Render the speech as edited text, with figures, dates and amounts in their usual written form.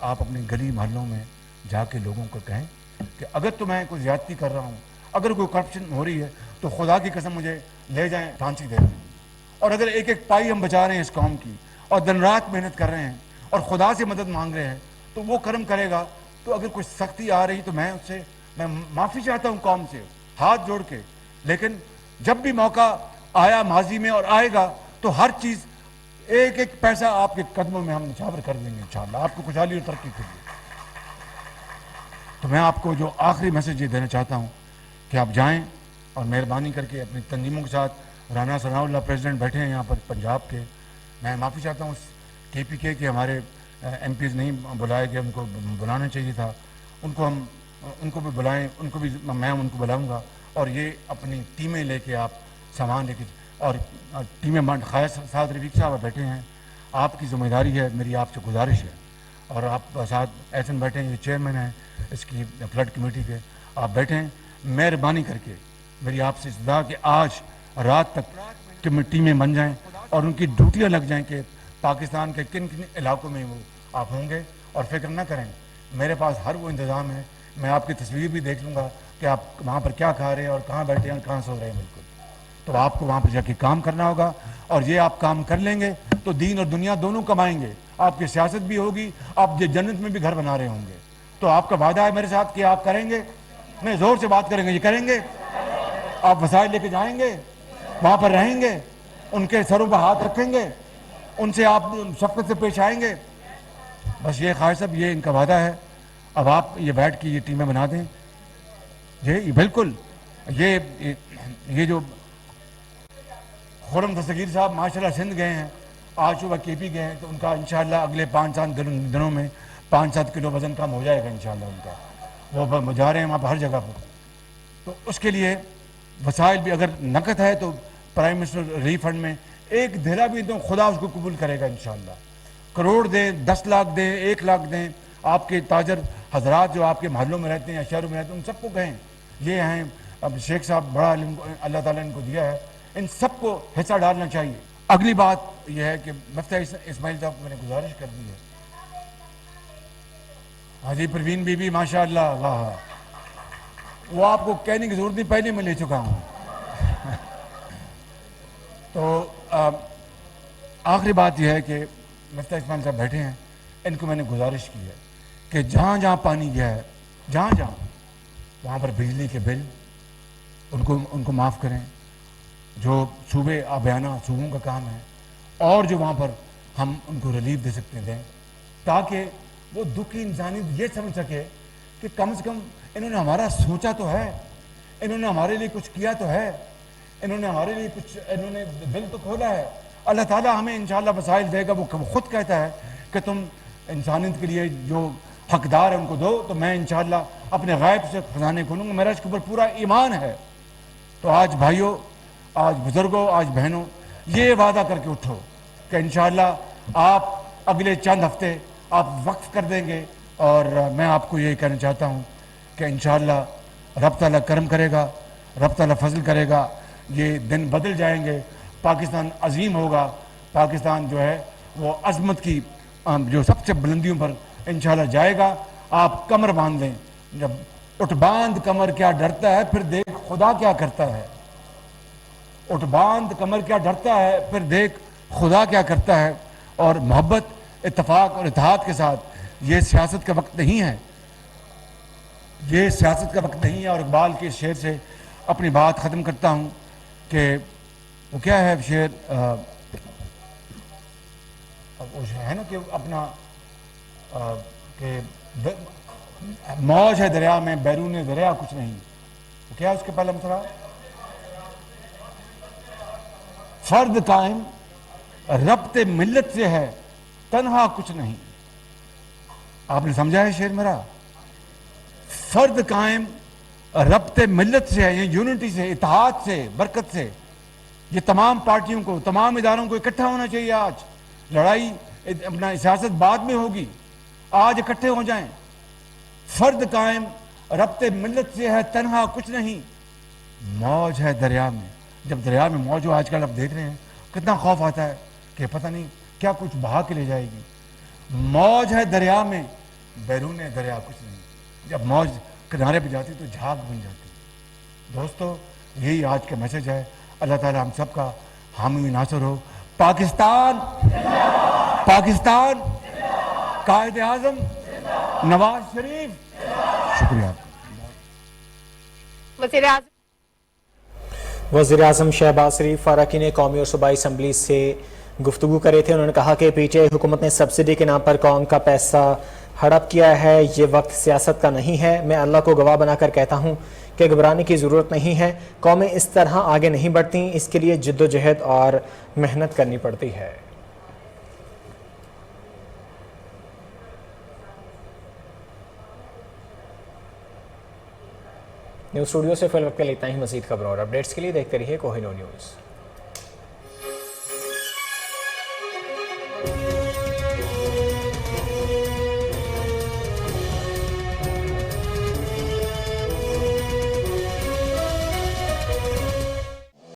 آپ اپنی گلی محلوں میں جا کے لوگوں کو کہیں کہ اگر تو میں کوئی زیادتی کر رہا ہوں، اگر کوئی کرپشن ہو رہی ہے تو خدا کی قسم مجھے لے جائیں، پھانسی دے دیں، اور اگر ایک ایک پائی ہم بچا رہے ہیں اس قوم کی اور دن رات محنت کر رہے ہیں اور خدا سے مدد مانگ رہے ہیں تو وہ کرم کرے گا۔ تو اگر کوئی سختی آ رہی تو میں معافی چاہتا ہوں قوم سے ہاتھ جوڑ کے، لیکن جب بھی موقع آیا ماضی میں اور آئے گا تو ہر چیز ایک ایک پیسہ آپ کے قدموں میں ہم نچھاور کر دیں گے انشاءاللہ، آپ کو خوشحالی اور ترقی کے لیے۔ تو میں آپ کو جو آخری میسج یہ دینا چاہتا ہوں کہ آپ جائیں اور مہربانی کر کے اپنی تنظیموں کے ساتھ، رانا ثناء اللہ پریزیڈنٹ بیٹھے ہیں یہاں پر پنجاب کے، میں معافی چاہتا ہوں KPK کے ہمارے MPs نہیں بلائے گئے، ان کو بلانا چاہیے تھا، ان کو بھی بلائیں، میں ان کو بلاؤں گا، اور یہ اپنی ٹیمیں لے کے آپ سامان لے کے، اور ٹیمیں خالد سعد رفیق صاحب بیٹھے ہیں، آپ کی ذمہ داری ہے، میری آپ سے گزارش ہے، اور آپ ساتھ احسن بیٹھے ہیں، یہ چیئرمین ہیں اس کی فلڈ کمیٹی کے، آپ بیٹھیں، مہربانی کر کے میری آپ سے استدعا کہ آج رات تک ٹیمیں بن جائیں اور ان کی ڈیوٹیاں لگ جائیں کہ پاکستان کے کن کن علاقوں میں وہ آپ ہوں گے، اور فکر نہ کریں، میرے پاس ہر وہ انتظام ہے، میں آپ کی تصویر بھی دیکھ لوں گا کہ آپ وہاں پر کیا کھا رہے ہیں اور کہاں بیٹھے ہیں اور کہاں سو رہے ہیں، بالکل۔ تو آپ کو وہاں پر جا کے کام کرنا ہوگا، اور یہ آپ کام کر لیں گے تو دین اور دنیا دونوں کمائیں گے، آپ کی سیاست بھی ہوگی، آپ جنت میں بھی گھر بنا رہے ہوں گے۔ تو آپ کا وعدہ ہے میرے ساتھ کہ آپ کریں گے؟ نہیں، زور سے بات کریں گے، یہ کریں گے؟ آپ وسائل لے کے جائیں گے، وہاں پر رہیں گے، ان کے سروں پر ہاتھ رکھیں گے، ان سے آپ شفقت سے پیش آئیں گے؟ بس یہ خواہش صاحب، یہ ان کا وعدہ ہے۔ اب آپ یہ بیٹھ کے یہ ٹیمیں بنا دیں، یہ بالکل یہ جو خرم دستگیر صاحب ماشاءاللہ سندھ گئے ہیں، آج صبح KP گئے ہیں، تو ان کا انشاءاللہ اگلے 5-7 دنوں میں 5-7 کلو وزن کم ہو جائے گا انشاءاللہ ان کا، وہ جا رہے ہیں وہاں پر ہر جگہ پر۔ تو اس کے لیے وسائل بھی، اگر نقد ہے تو پرائم منسٹر ریلیف فنڈ میں ایک دھیرا بھی دوں، خدا اس کو قبول کرے گا انشاءاللہ۔ کروڑ دیں، 10 لاکھ دیں، 1 لاکھ دیں، آپ کے تاجر حضرات جو آپ کے محلوں میں رہتے ہیں یا شہروں میں رہتے ہیں ان سب کو کہیں، یہ ہیں اب شیخ صاحب، بڑا علم اللہ تعالیٰ نے ان کو دیا ہے، ان سب کو حصہ ڈالنا چاہیے۔ اگلی بات یہ ہے کہ مفتی اسماعیل صاحب کو میں نے گزارش کر دی ہے، حاجی پروین بی بی ماشاءاللہ، واہ، وہ آپ کو کہنے کی ضرورت نہیں، پہلے میں لے چکا ہوں۔ تو آخری بات یہ ہے کہ مفتی اسماعیل صاحب بیٹھے ہیں، ان کو میں نے گزارش کی ہے کہ جہاں جہاں پانی گیا ہے، جہاں جہاں وہاں پر بجلی کے بل ان کو معاف کریں، جو صوبے آبیانہ صوبوں کا کام ہے، اور جو وہاں پر ہم ان کو ریلیف دے سکتے دیں، تاکہ وہ دکھی انسانیت یہ سمجھ سکے کہ کم سے کم انہوں نے ہمارا سوچا تو ہے، انہوں نے ہمارے لیے کچھ کیا تو ہے، انہوں نے ہمارے لیے کچھ، انہوں نے دل تو کھولا ہے۔ اللہ تعالیٰ ہمیں انشاءاللہ وسائل دے گا، وہ خود کہتا ہے کہ تم انسانیت کے لیے جو حقدار ہے ان کو دو، تو میں انشاءاللہ اپنے غیب سے خزانے کھولوں گا، میرا اس کے اوپر پورا ایمان ہے۔ تو آج بھائیوں، آج بزرگوں، آج بہنوں، یہ وعدہ کر کے اٹھو کہ انشاءاللہ آپ اگلے چند ہفتے آپ وقف کر دیں گے، اور میں آپ کو یہ کہنا چاہتا ہوں کہ انشاءاللہ رب تعالیٰ کرم کرے گا، رب تعالیٰ فضل کرے گا، یہ دن بدل جائیں گے، پاکستان عظیم ہوگا، پاکستان جو ہے وہ عظمت کی جو سب سے بلندیوں پر انشاءاللہ جائے گا۔ آپ کمر باندھ لیں، جب اٹھ باندھ کمر کیا ڈرتا ہے، پھر دیکھ خدا کیا کرتا ہے، اٹھ باندھ کمر کیا ڈرتا ہے، پھر دیکھ خدا کیا کرتا ہے۔ اور محبت، اتفاق اور اتحاد کے ساتھ، یہ سیاست کا وقت نہیں ہے، یہ سیاست کا وقت نہیں ہے۔ اور اقبال کے شعر سے اپنی بات ختم کرتا ہوں کہ وہ کیا ہے شعر، ہے نا کہ اپنا کہ موج ہے دریا میں، بیرون دریا کچھ نہیں، وہ کیا ہے اس کے پہلا مصرعہ، فرد قائم ربط ملت سے ہے تنہا کچھ نہیں۔ آپ نے سمجھا ہے شعر میرا؟ فرد قائم ربط ملت سے ہے، یعنی یونٹی سے، اتحاد سے، برکت سے۔ یہ تمام پارٹیوں کو، تمام اداروں کو اکٹھا ہونا چاہیے۔ آج لڑائی اپنا سیاست بعد میں ہوگی، آج اکٹھے ہو جائیں۔ فرد قائم ربط ملت سے ہے تنہا کچھ نہیں، موج ہے دریا میں۔ جب دریا میں موج ہو، آج کل آپ دیکھ رہے ہیں کتنا خوف آتا ہے کہ پتہ نہیں کیا کچھ بہا کے لے جائے گی۔ موج ہے دریا میں بیرون دریا کچھ نہیں، جب موج کنارے پہ جاتی تو جھاگ بن جاتی۔ دوستو یہی آج کا میسج ہے، اللہ تعالیٰ ہم سب کا حامی ناصر ہو۔ پاکستان، پاکستان، قائد اعظم نواز شریف، شکریہ آپ کا۔ وزیر اعظم شہباز شریف اراکین قومی اور صوبائی اسمبلی سے گفتگو کرے تھے۔ انہوں نے کہا کہ پی ٹی آئی حکومت نے سبسڈی کے نام پر قوم کا پیسہ ہڑپ کیا ہے، یہ وقت سیاست کا نہیں ہے۔ میں اللہ کو گواہ بنا کر کہتا ہوں کہ گھبرانے کی ضرورت نہیں ہے، قومیں اس طرح آگے نہیں بڑھتیں، اس کے لیے جد و جہد اور محنت کرنی پڑتی ہے۔ نیوز اسٹوڈیو سے فی الوقت کے لیے اتنا ہی۔ مزید خبروں اور اپڈیٹس کے لیے دیکھتے رہیے کوہینور نیوز۔